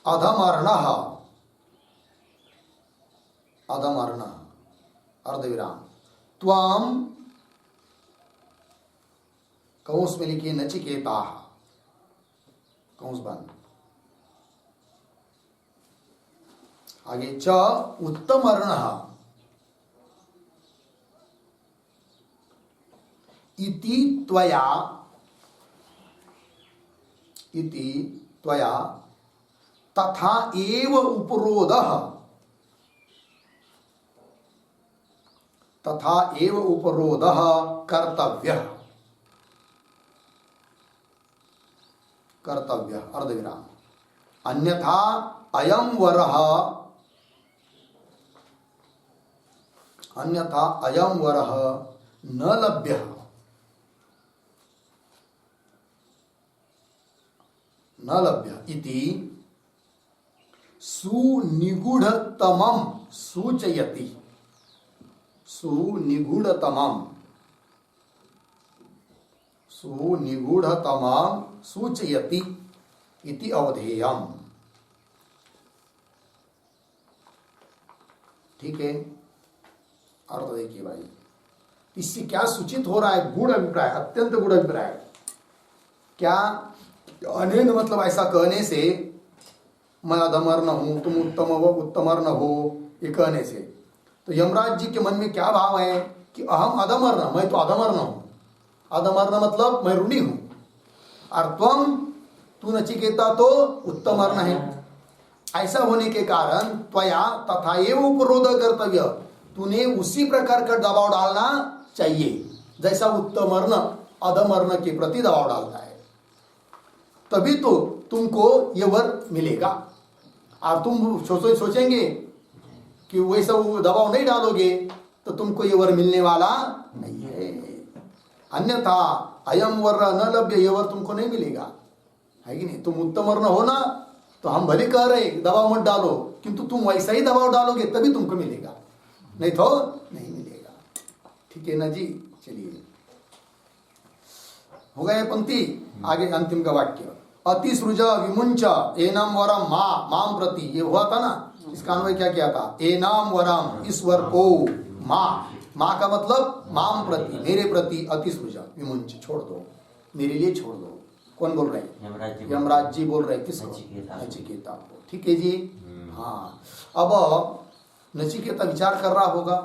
अधमर्णः, अर्धविराम, त्वम, कौंस में लिखिए नचिकेता, कौंस बंद, आगे च उत्तमर्णः इति त्वया तथा एव उपरोधः, कर्तव्यः, अर्धविराम, अन्यथा अयं वरः न लभ्यः, इति सुनिगूढ़तमं सूचयति, सुनिगूढ़तमं सूचयति इति अवधेयम्। ठीक है, अर्थ देखिए भाई, इससे क्या सूचित हो रहा है? गूढ़ अभिप्राय, अत्यंत गूढ़ अभिप्राय। क्या? अनेन मतलब ऐसा कहने से, मैं अधमर्ण हूं, तुम उत्तमर्ण हो, ये कहने से, तो यमराज जी के मन में क्या भाव है कि अहम अधमर्ण, मैं तो अधमर्ण हूं। अधमर्ण मतलब मैं ऋणी हूं, और तू नचिकेता तो उत्तमर्ण है। ऐसा होने के कारण त्वया तथा एव उपरोध कर्तव्य, तूने उसी प्रकार का दबाव डालना चाहिए जैसा उत्तमर्ण अधमर्ण के प्रति दबाव डालता है, तभी तो तुमको ये वर मिलेगा। और तुम सोचेंगे कि वैसा दबाव नहीं डालोगे तो तुमको ये वर मिलने वाला नहीं है। अन्यथा अयम वर न लभ्य, ये वर तुमको नहीं मिलेगा, है कि नहीं। तुम उत्तम वर्ण हो ना, तो हम भले कह रहे दबाव मत डालो, किंतु तुम वैसा ही दबाव डालोगे तभी तुमको मिलेगा, नहीं तो नहीं मिलेगा। ठीक है ना जी। चलिए, हो गया पंक्ति। आगे अंतिम का वाक्य, अतिसृज विमुंच एनम वरम माम प्रति, ये हुआ था ना, इसका अन्वय क्या किया था, एनाम वरम, ईश्वर को, माँ का मतलब माम प्रति, मेरे प्रति, अतिसृज विमुंच, छोड़ दो, मेरे लिए छोड़ दो। कौन बोल रहे हैं? यमराज जी बोल रहे हैं। किसको? नचिकेता को। ठीक है जी। हाँ, अब नचिकेता विचार कर रहा होगा,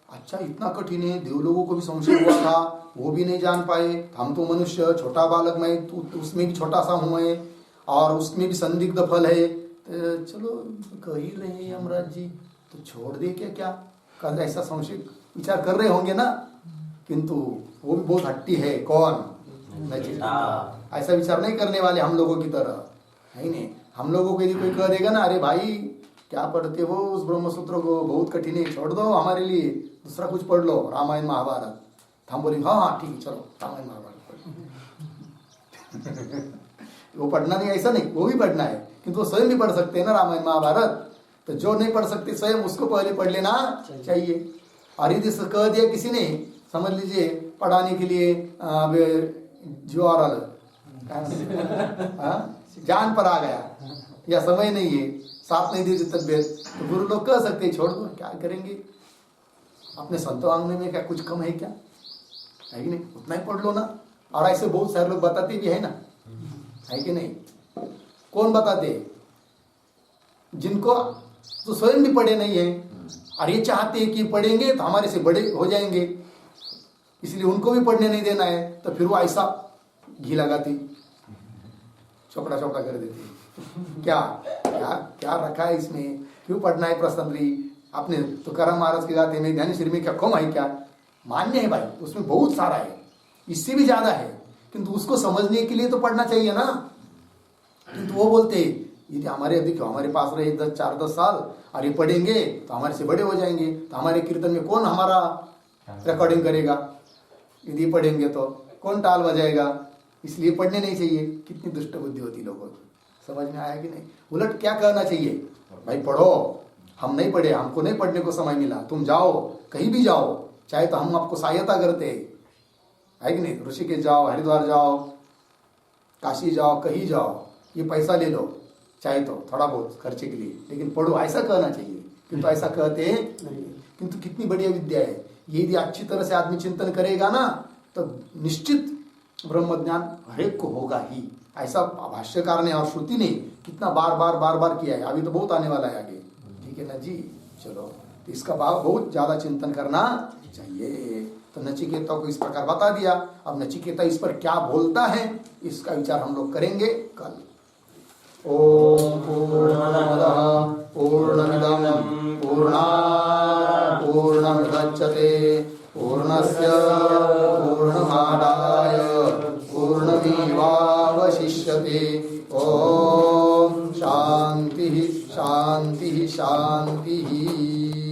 अच्छा इतना कठिन है, देवलोगों को भी संशय हुआ था, वो भी नहीं जान पाए, हम तो मनुष्य, छोटा बालक मैं, तो उसमें भी छोटा सा हूँ मैं, और उसमें भी संदिग्ध फल है, तो चलो कह ही रहे हैं यमराज जी, तो छोड़ दे क्या कल, ऐसा संशय विचार कर रहे होंगे ना। किंतु वो भी बहुत हट्टी है। कौन? नचिकेता। ऐसा विचार नहीं करने वाले हम लोगों की तरह, है नहीं। हम लोगों को यदि कोई कह देगा ना, अरे भाई क्या पढ़ते हो उस ब्रह्मसूत्र को, बहुत कठिन है, छोड़ दो, हमारे लिए दूसरा कुछ पढ़ लो, रामायण महाभारत, हम बोले हाँ ठीक है चलो रामायण महाभारत पढ़ वो पढ़ना नहीं, ऐसा नहीं, वो भी पढ़ना है, किंतु वो स्वयं भी पढ़ सकते हैं ना रामायण महाभारत। तो जो नहीं पढ़ सकते स्वयं, उसको पहले पढ़ लेना चाहिए। और यदि कह दिया किसी ने, समझ लीजिए पढ़ाने के लिए जो और जान पर आ गया या समय नहीं है, साथ नहीं दी तबियत, तो गुरु लोग कह सकते छोड़ दो, क्या करेंगे, अपने संतवांग में क्या कुछ कम है क्या, है कि नहीं, उतना ही पढ़ लो ना। और ऐसे बहुत सारे लोग बताते भी है ना, है कि नहीं। कौन बताते? जिनको तो स्वयं भी पढ़े नहीं है और ये चाहते हैं कि पढ़ेंगे तो हमारे से बड़े हो जाएंगे, इसलिए उनको भी पढ़ने नहीं देना है, तो फिर वो ऐसा घी लगाती, चौपड़ा चौपड़ा कर देती। क्या क्या क्या रखा है इसमें, क्यों पढ़ना है प्रसन्नरी, अपने तुकाराम महाराज के गाते में, ज्ञानेश्वरी में क्या कम है क्या? मान्य है भाई, उसमें बहुत सारा है, इससे भी ज्यादा है, किंतु उसको समझने के लिए तो पढ़ना चाहिए ना। किंतु वो बोलते यदि हमारे, देखो हमारे पास रहे 4-10 साल और ये पढ़ेंगे तो हमारे से बड़े हो जाएंगे, तो हमारे कीर्तन में कौन हमारा रिकॉर्डिंग करेगा, यदि पढ़ेंगे तो कौन टाल बजाएगा, इसलिए पढ़ने नहीं चाहिए। कितनी दुष्ट बुद्धि होती लोगों की, समझ में आया कि नहीं। उलट क्या कहना चाहिए, भाई पढ़ो, हम नहीं पढ़े, हमको नहीं पढ़ने को समय मिला, तुम जाओ कहीं भी जाओ, चाहे तो हम आपको सहायता करते है कि नहीं, ऋषिकेश जाओ, हरिद्वार जाओ, काशी जाओ, कहीं जाओ, ये पैसा ले लो चाहे तो थोड़ा बहुत खर्चे के लिए, लेकिन पढ़ो, ऐसा कहना चाहिए। किंतु ऐसा कहते नहीं। किंतु कितनी बढ़िया विद्या है ये, यदि अच्छी तरह से आदमी चिंतन करेगा ना, तो निश्चित ब्रह्म ज्ञान हरेक को होगा ही। ऐसा भाष्यकार ने और श्रुति ने कितना बार बार किया है, अभी तो बहुत आने वाला है आगे। ठीक है ना जी। चलो, तो इसका बहुत ज्यादा चिंतन करना चाहिए। तो नचिकेता को इस प्रकार बता दिया। अब नचिकेता इस पर क्या बोलता है, इसका विचार हम लोग करेंगे कल। ओम पूर्णमदः पूर्णमिदं पूर्णात् पूर्णमुदच्यते पूर्णस्य पूर्णमादाय पूर्णमेवावशिष्यते।